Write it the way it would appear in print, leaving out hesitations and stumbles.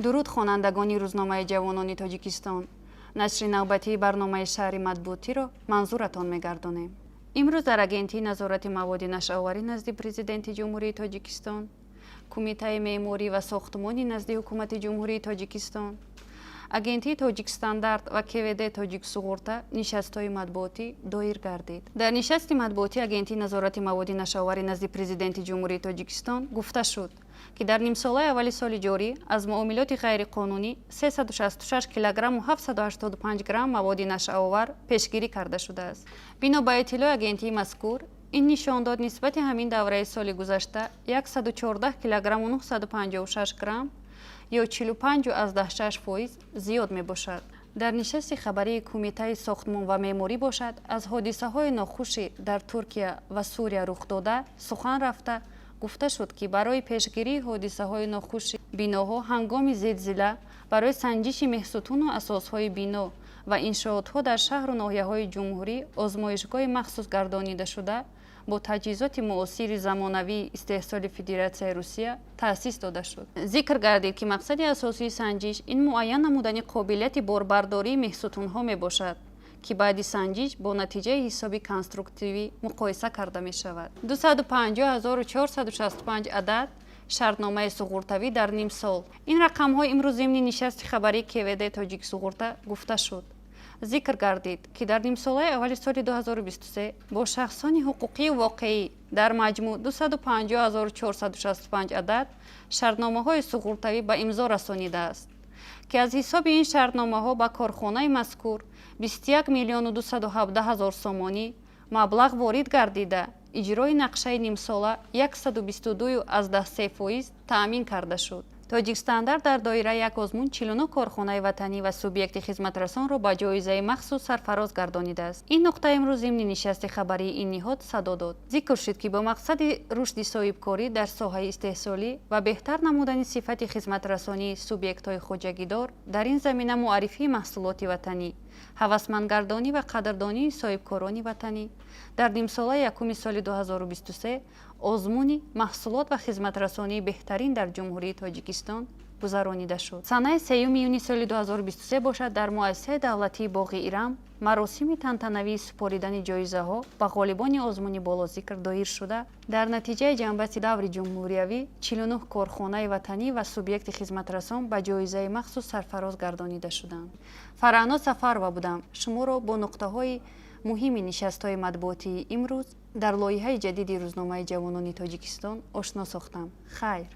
درود خوانندگان روزنامه جوانان تاجیکستان. نشر نوبتی برنامه شهر مطبوعاتی را منظورتان می‌گردانیم. امروز در اگنتی نظارت مواد نشآوری نزد پرزیدنت جمهوری تاجیکستان، کمیته معماری و ساختمانی نزد حکومت جمهوری تاجیکستان، اگنتی تاجیک استاندارد و کوید تاجیک سوغورتا نشست‌های مطبوعاتی دایر گردید. در نشست مطبوعاتی اگنتی نظارت مواد نشآوری نزد پرزیدنت جمهوری تاجیکستان گفته شد که در نیم ساله اولی سال جاری از معاملات غیرقانونی 366 کیلوگرم و 785 گرم مواد نشآور پیشگیری کرده شده است. بنا به اطلاع اگنتی مذکور، این نشان داد نسبت همین دوره سال گذشته 114 کیلوگرم و 956 گرم یا 45.6% زیاد می باشد. در نشست خبری کمیته ساختمان و معماری باشد از حادثه های ناخوشی در ترکیه و سوریه رخ داده سخن رفته گفته شد که برای پیشگیری حادثه های ناخوش بناها هنگام زلزله برای سنجش مهستون و اساس های بنا و انشاءات ها در شهر و ناحیه های جمهوری آزمایشگاه مخصوص گردانیده شده با تجهیزات معاصر زمانوی استحصال فدراسیون روسیه تأسیس داده شد. ذکر گردید که مقصد اساسی سنجش این معین نمودن قابلیت باربرداری مهستون ها می باشد که بعد سنجش با نتیجه حسابی کنسترکتیوی مقایسه کرده می شود. 250,465 عدد شرطنامه سوغورتوی در نیم سال. این رقم های امروز ضمن نشست خبری کوید تاجیک سوغورتا گفته شد. ذکر گردید که در نیم ساله اول سال 2023 با شخصان حقوقی واقعی در مجموع 250,465 عدد شرطنامه های سوغورتوی به امضا رسانیده است که از حساب این شرطنامه ها به کارخانه مذکور 21,217,000 سومانی مبلغ وارد گردیده اجرای نقشه نیم ساله 122.3% تأمین کرده شد. تاجیک استاندارد در دایره یک آزمون 49 کارخانه وطنی و سوبیکت خدمترسان را به جایزه مخصوص سرفراز گردانیده است. این نقطه امروز ضمن نشست خبری این نهاد صدا داد. ذکر شد که با مقصد رشد صاحبکاری در ساحه استحصالی و بهتر نمودن صفت خدمترسانی سوبیکت‌های خواجگیدار در این زمینه معرفی محصولات وطنی، هوسمندگردانی و قدردانی صاحبکاران وطنی در نیم ساله یکم سال 2023 آزمون محصولات و خدمترسانی بهترین در جمهوری تاجیکستان گذرانیده شد. سنه 3 یونی سال 2023 باشد در مؤسسه دولتی باغ ایران مراسم تنتنوی سپاریدن جایزه ها به غالبان آزمون بالاذکر دایر شده. در نتیجه جنبش دور جمهوریوی 49 کارخانه وطنی و سوبیکت خدمترسان به جایزه مخصوص سرفراز گردانیده شدند. فرهناز سفروا بودم. شما را با نقطه های مهم نشست های مطبوعاتی امروز در لایحه جدید روزنامه جوانان تاجیکستان آشنا ساختم. خیر.